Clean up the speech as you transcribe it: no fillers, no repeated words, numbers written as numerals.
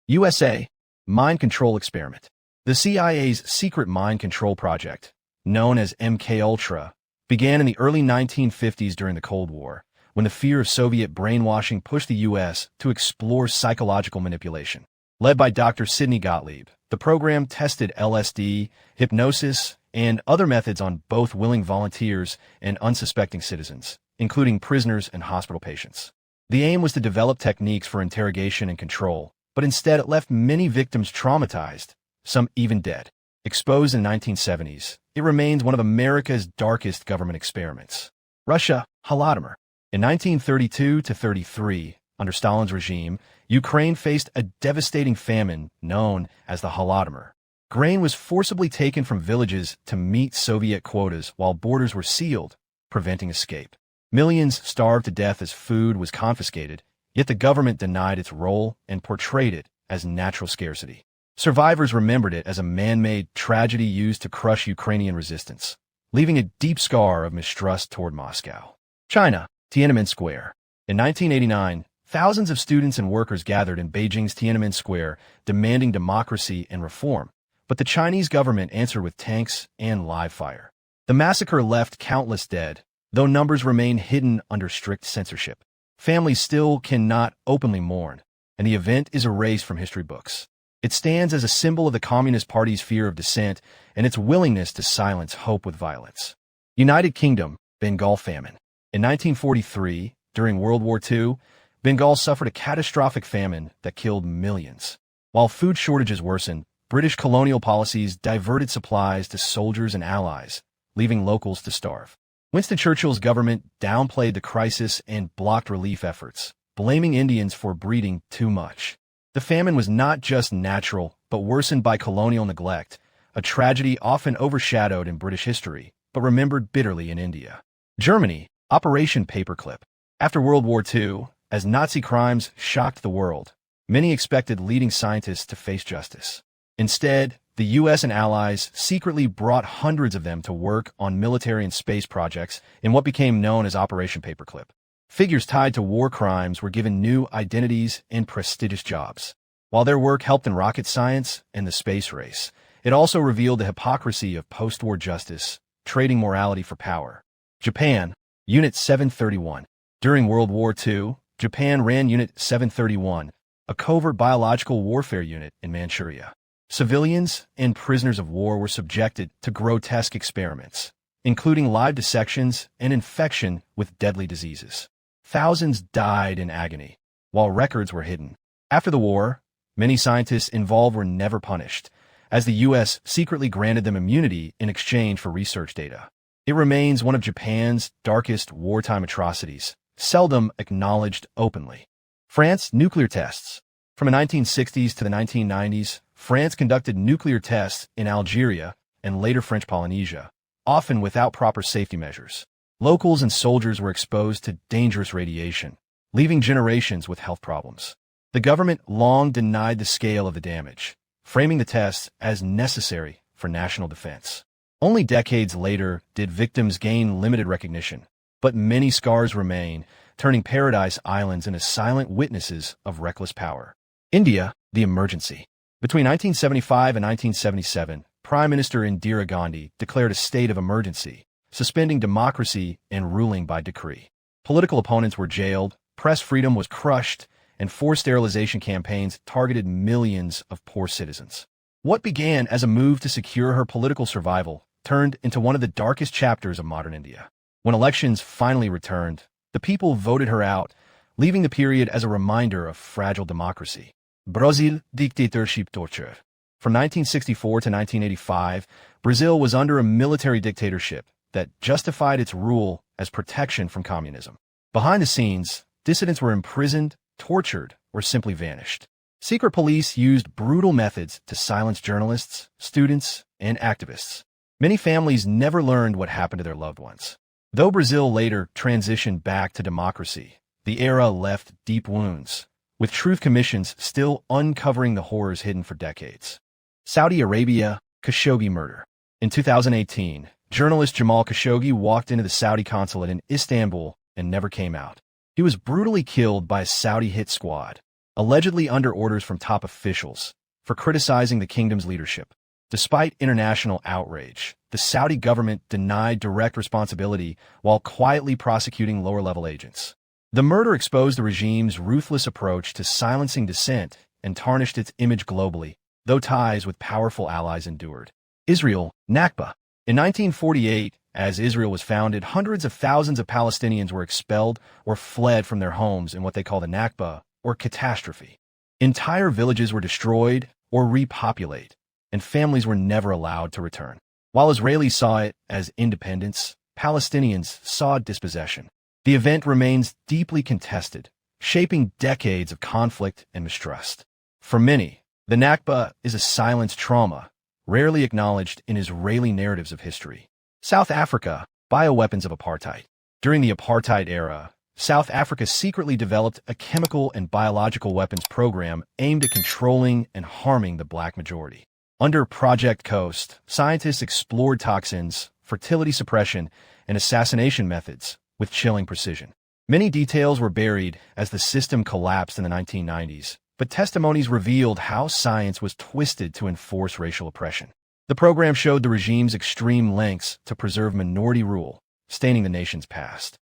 USA Mind Control Experiment. The CIA's secret mind control project, known as MKUltra, began in the early 1950s during the Cold War, when the fear of Soviet brainwashing pushed the U.S. to explore psychological manipulation. Led by Dr. Sidney Gottlieb, the program tested LSD, hypnosis, and other methods on both willing volunteers and unsuspecting citizens, including prisoners and hospital patients. The aim was to develop techniques for interrogation and control, but instead it left many victims traumatized, some even dead. Exposed in the 1970s, it remains one of America's darkest government experiments. Russia, Holodomor. In 1932-33, under Stalin's regime, Ukraine faced a devastating famine known as the Holodomor. Grain was forcibly taken from villages to meet Soviet quotas while borders were sealed, preventing escape. Millions starved to death as food was confiscated, yet the government denied its role and portrayed it as natural scarcity. Survivors remembered it as a man-made tragedy used to crush Ukrainian resistance, leaving a deep scar of mistrust toward Moscow. China, Tiananmen Square. In 1989, thousands of students and workers gathered in Beijing's Tiananmen Square demanding democracy and reform, but the Chinese government answered with tanks and live fire. The massacre left countless dead, though numbers remain hidden under strict censorship. Families still cannot openly mourn, and the event is erased from history books. It stands as a symbol of the Communist Party's fear of dissent and its willingness to silence hope with violence. United Kingdom, Bengal Famine. In 1943, during World War II, Bengal suffered a catastrophic famine that killed millions. While food shortages worsened, British colonial policies diverted supplies to soldiers and allies, leaving locals to starve. Winston Churchill's government downplayed the crisis and blocked relief efforts, blaming Indians for breeding too much. The famine was not just natural, but worsened by colonial neglect, a tragedy often overshadowed in British history, but remembered bitterly in India. Germany, Operation Paperclip. After World War II, as Nazi crimes shocked the world, many expected leading scientists to face justice. Instead, the U.S. and allies secretly brought hundreds of them to work on military and space projects in what became known as Operation Paperclip. Figures tied to war crimes were given new identities and prestigious jobs. While their work helped in rocket science and the space race, it also revealed the hypocrisy of post-war justice, trading morality for power. Japan, Unit 731. During World War II, Japan ran Unit 731, a covert biological warfare unit in Manchuria. Civilians and prisoners of war were subjected to grotesque experiments, including live dissections and infection with deadly diseases. Thousands died in agony, while records were hidden. After the war, many scientists involved were never punished, as the U.S. secretly granted them immunity in exchange for research data. It remains one of Japan's darkest wartime atrocities, seldom acknowledged openly. France nuclear tests. From the 1960s to the 1990s, France conducted nuclear tests in Algeria and later French Polynesia, often without proper safety measures. Locals and soldiers were exposed to dangerous radiation, leaving generations with health problems. The government long denied the scale of the damage, framing the tests as necessary for national defense. Only decades later did victims gain limited recognition, but many scars remain, turning paradise islands into silent witnesses of reckless power. India, the emergency. Between 1975 and 1977, Prime Minister Indira Gandhi declared a state of emergency, suspending democracy and ruling by decree. Political opponents were jailed, press freedom was crushed, and forced sterilization campaigns targeted millions of poor citizens. What began as a move to secure her political survival turned into one of the darkest chapters of modern India. When elections finally returned, the people voted her out, leaving the period as a reminder of fragile democracy. Brazil, Dictatorship torture. From 1964 to 1985, Brazil was under a military dictatorship that justified its rule as protection from communism. Behind the scenes, dissidents were imprisoned, tortured, or simply vanished. Secret police used brutal methods to silence journalists, students, and activists. Many families never learned what happened to their loved ones. Though Brazil later transitioned back to democracy, the era left deep wounds, with truth commissions still uncovering the horrors hidden for decades. Saudi Arabia, Khashoggi murder. In 2018, journalist Jamal Khashoggi walked into the Saudi consulate in Istanbul and never came out. He was brutally killed by a Saudi hit squad, allegedly under orders from top officials, for criticizing the kingdom's leadership. Despite international outrage, the Saudi government denied direct responsibility while quietly prosecuting lower-level agents. The murder exposed the regime's ruthless approach to silencing dissent and tarnished its image globally, though ties with powerful allies endured. Israel, Nakba. In 1948, as Israel was founded, hundreds of thousands of Palestinians were expelled or fled from their homes in what they call the Nakba, or catastrophe. Entire villages were destroyed or repopulated, and families were never allowed to return. While Israelis saw it as independence, Palestinians saw dispossession. The event remains deeply contested, shaping decades of conflict and mistrust. For many, the Nakba is a silent trauma, rarely acknowledged in Israeli narratives of history. South Africa, bioweapons of apartheid. During the apartheid era, South Africa secretly developed a chemical and biological weapons program aimed at controlling and harming the black majority. Under Project Coast, scientists explored toxins, fertility suppression, and assassination methods with chilling precision. Many details were buried as the system collapsed in the 1990s, but testimonies revealed how science was twisted to enforce racial oppression. The program showed the regime's extreme lengths to preserve minority rule, staining the nation's past.